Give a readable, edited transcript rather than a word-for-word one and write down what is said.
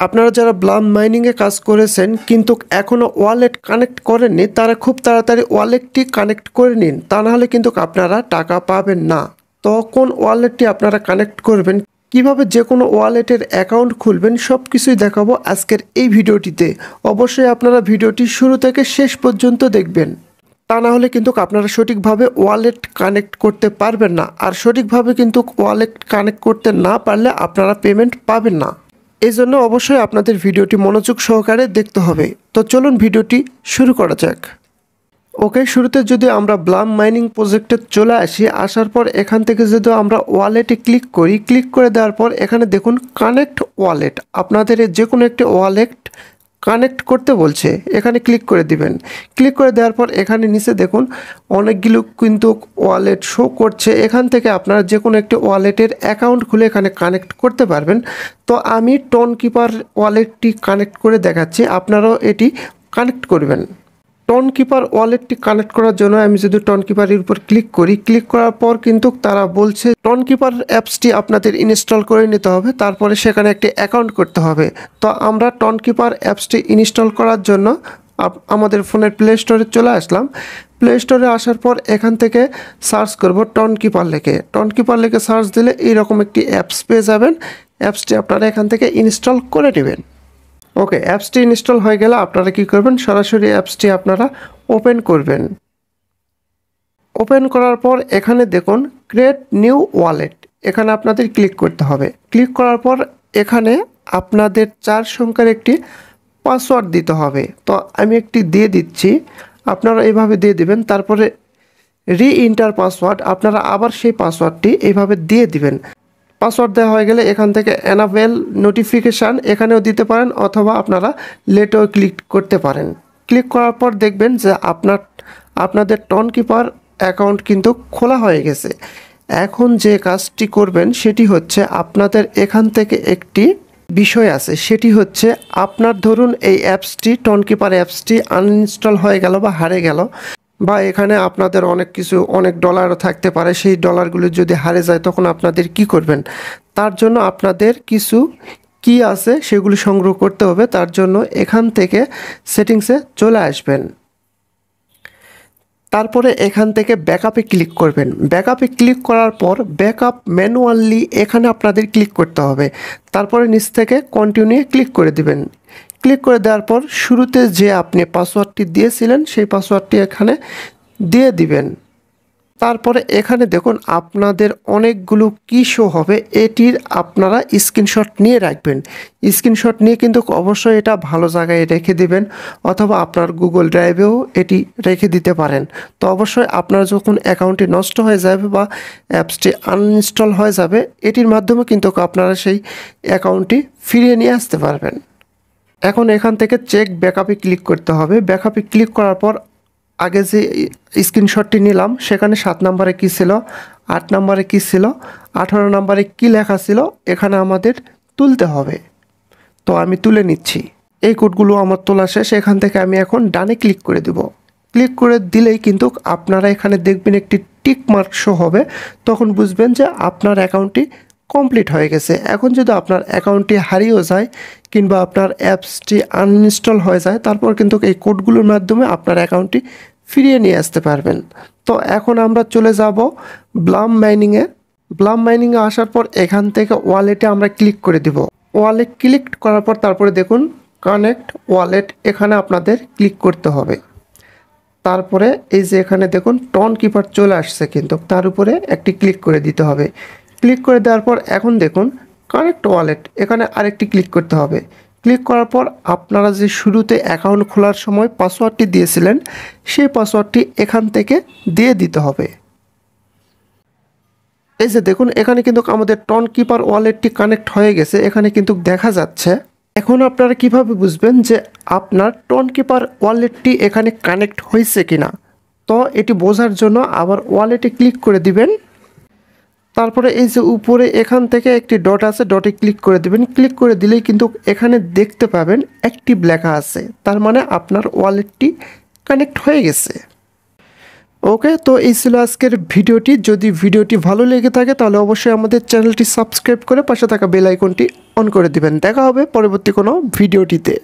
আপনারা যারা ব্লাম মাইনিংয়ে কাজ করেছেন কিন্তু এখনও ওয়ালেট কানেক্ট করেননি, তারা খুব তাড়াতাড়ি ওয়ালেটটি কানেক্ট করে নিন, তা নাহলে কিন্তু আপনারা টাকা পাবেন না। তো কোন ওয়ালেটটি আপনারা কানেক্ট করবেন, কিভাবে যে কোনো ওয়ালেটের অ্যাকাউন্ট খুলবেন, সব কিছুই দেখাবো আজকের এই ভিডিওটিতে। অবশ্যই আপনারা ভিডিওটি শুরু থেকে শেষ পর্যন্ত দেখবেন, তা না হলে কিন্তু আপনারা সঠিকভাবে ওয়ালেট কানেক্ট করতে পারবেন না। আর সঠিকভাবে কিন্তু ওয়ালেট কানেক্ট করতে না পারলে আপনারা পেমেন্ট পাবেন না। এই জন্য অবশ্যই আপনাদের ভিডিওটি মনোযোগ সহকারে দেখতে হবে। তো চলুন ভিডিওটি শুরু করা যাক। ওকে, শুরুতে যদি আমরা ব্লাম মাইনিং প্রজেক্টে চলে আসি, আসার পর এখান থেকে যদি আমরা ওয়ালেটে ক্লিক করি, ক্লিক করে দেওয়ার পর এখানে দেখুন কানেক্ট ওয়ালেট, আপনাদের যে কোনো একটি ওয়ালেট কানেক্ট করতে বলছে, এখানে ক্লিক করে দিবেন। ক্লিক করে দেওয়ার পর এখানে নিচে দেখুন অনেকগুলো কিন্তু ওয়ালেট শো করছে, এখান থেকে আপনারা যে কোনো একটি ওয়ালেটের অ্যাকাউন্ট খুলে এখানে কানেক্ট করতে পারবেন। তো আমি টোন কিপার ওয়ালেটটি কানেক্ট করে দেখাচ্ছি, আপনারাও এটি কানেক্ট করবেন। টোন কিপার ওয়ালেটটি কানেক্ট করার জন্য আমি যদি টোন কিপারের উপর ক্লিক করি, ক্লিক করার পর কিন্তু তারা বলছে টোন কিপার অ্যাপসটি আপনাদের ইনস্টল করে নিতে হবে, তারপরে সেখানে একটি অ্যাকাউন্ট করতে হবে। তো আমরা টোন কিপার অ্যাপসটি ইনস্টল করার জন্য আমাদের ফোনের প্লে স্টোরে চলে আসলাম। প্লে স্টোরে আসার পর এখান থেকে সার্চ করব টোন কিপার লিখে। টোন কিপার লিখে সার্চ দিলে এইরকম একটি অ্যাপস পেয়ে যাবেন। অ্যাপসটি আপনারা এখান থেকে ইনস্টল করে নেবেন। ওকে, অ্যাপসটি ইনস্টল হয়ে গেলে আপনারা কি করবেন, সরাসরি অ্যাপসটি আপনারা ওপেন করবেন। ওপেন করার পর এখানে দেখুন ক্রিয়েট নিউ ওয়ালেট, এখানে আপনাদের ক্লিক করতে হবে। ক্লিক করার পর এখানে আপনাদের 4 সংখ্যার একটি পাসওয়ার্ড দিতে হবে। তো আমি একটি দিয়ে দিচ্ছি, আপনারা এইভাবে দিয়ে দিবেন। তারপরে রি-এন্টার পাসওয়ার্ড, আপনারা আবার সেই পাসওয়ার্ডটি এইভাবে দিয়ে দিবেন। পাসওয়ার্ড দেওয়া হয়ে গেলে এখান থেকে এনাবেল নোটিফিকেশান এখানেও দিতে পারেন, অথবা আপনারা লেটেও ক্লিক করতে পারেন। ক্লিক করার পর দেখবেন যে আপনাদের টোন কিপার অ্যাকাউন্ট কিন্তু খোলা হয়ে গেছে। এখন যে কাজটি করবেন সেটি হচ্ছে, আপনাদের এখান থেকে একটি বিষয় আছে, সেটি হচ্ছে আপনার ধরুন এই অ্যাপসটি টোন কিপার অ্যাপসটি আনইনস্টল হয়ে গেল বা হারিয়ে গেল, বা এখানে আপনাদের অনেক ডলারও থাকতে পারে, সেই ডলারগুলো যদি হারিয়ে যায় তখন আপনাদের কি করবেন। তার জন্য আপনাদের কিছু কি আছে সেগুলি সংগ্রহ করতে হবে। তার জন্য এখান থেকে সেটিংসে চলে আসবেন। তারপরে এখান থেকে ব্যাকআপে ক্লিক করবেন। ব্যাকআপে ক্লিক করার পর ব্যাকআপ ম্যানুয়ালি এখানে আপনাদের ক্লিক করতে হবে। তারপরে নিচ থেকে কন্টিনিউ ক্লিক করে দিবেন। ক্লিক করে দেওয়ার পর শুরুতে যে আপনি পাসওয়ার্ডটি দিয়েছিলেন সেই পাসওয়ার্ডটি এখানে দিয়ে দিবেন। তারপরে এখানে দেখুন আপনাদের অনেকগুলো কি শো হবে, এটির আপনারা স্ক্রিনশট নিয়ে রাখবেন। স্ক্রিনশট নিয়ে কিন্তু অবশ্যই এটা ভালো জায়গায় রেখে দিবেন, অথবা আপনার গুগল ড্রাইভেও এটি রেখে দিতে পারেন। তো অবশ্যই আপনার যখন অ্যাকাউন্টটি নষ্ট হয়ে যাবে বা অ্যাপসটি আনইনস্টল হয়ে যাবে, এটির মাধ্যমে কিন্তু আপনারা সেই অ্যাকাউন্টটি ফিরিয়ে নিয়ে আসতে পারবেন। এখন এখান থেকে চেক ব্যাকআপে ক্লিক করতে হবে। ব্যাকআপে ক্লিক করার পর আগে যে স্ক্রিনশটটি নিলাম সেখানে 7 নম্বরে কী ছিল, 8 নম্বরে কী ছিল, 18 নম্বরে কী লেখা ছিল, এখানে আমাদের তুলতে হবে। তো আমি তুলে নিচ্ছি। এই কোডগুলো আমার তোলা শেষ। এখান থেকে আমি এখন ডানে ক্লিক করে দেব। ক্লিক করে দিলেই কিন্তু আপনারা এখানে দেখবেন একটি টিক মার্ক শো হবে, তখন বুঝবেন যে আপনার অ্যাকাউন্টটি কমপ্লিট হয়ে গেছে। এখন যদি আপনার অ্যাকাউন্টটি হারিয়েও যায় কিংবা আপনার অ্যাপসটি আনইনস্টল হয়ে যায়, তারপর কিন্তু এই কোডগুলোর মাধ্যমে আপনার অ্যাকাউন্টটি ফিরিয়ে নিয়ে আসতে পারবেন। তো এখন আমরা চলে যাব ব্লাম মাইনিংয়ে। ব্লাম মাইনিংয়ে আসার পর এখান থেকে ওয়ালেটে আমরা ক্লিক করে দিব। ওয়ালেট ক্লিক করার পর তারপরে দেখুন কানেক্ট ওয়ালেট, এখানে আপনাদের ক্লিক করতে হবে। তারপরে এই যে এখানে দেখুন টোন কিপার চলে আসছে, কিন্তু তার উপরে একটি ক্লিক করে দিতে হবে। ক্লিক করে দেওয়ার পর এখন দেখুন কানেক্ট ওয়ালেট, এখানে আরেকটি ক্লিক করতে হবে। ক্লিক করার পর আপনারা যে শুরুতে অ্যাকাউন্ট খোলার সময় পাসওয়ার্ডটি দিয়েছিলেন সেই পাসওয়ার্ডটি এখান থেকে দিয়ে দিতে হবে। এই যে দেখুন এখানে কিন্তু আমাদের টোন কিপার ওয়ালেটটি কানেক্ট হয়ে গেছে, এখানে কিন্তু দেখা যাচ্ছে। এখন আপনারা কিভাবে বুঝবেন যে আপনার টোন কিপার ওয়ালেটটি এখানে কানেক্ট হয়েছে কিনা। তো এটি বোঝার জন্য আবার ওয়ালেটে ক্লিক করে দিবেন। তারপরে এই যে উপরে এখান থেকে একটি ডট আছে, ডটে ক্লিক করে দেবেন। ক্লিক করে দিলেই কিন্তু এখানে দেখতে পাবেন অ্যাক্টিভ লেখা আছে, তার মানে আপনার ওয়ালেটটি কানেক্ট হয়ে গেছে। ওকে, তো এই ছিল আজকের ভিডিওটি। যদি ভিডিওটি ভালো লেগে থাকে তাহলে অবশ্যই আমাদের চ্যানেলটি সাবস্ক্রাইব করে পাশে থাকা বেল আইকনটি অন করে দিবেন। দেখা হবে পরবর্তী কোনো ভিডিওটিতে।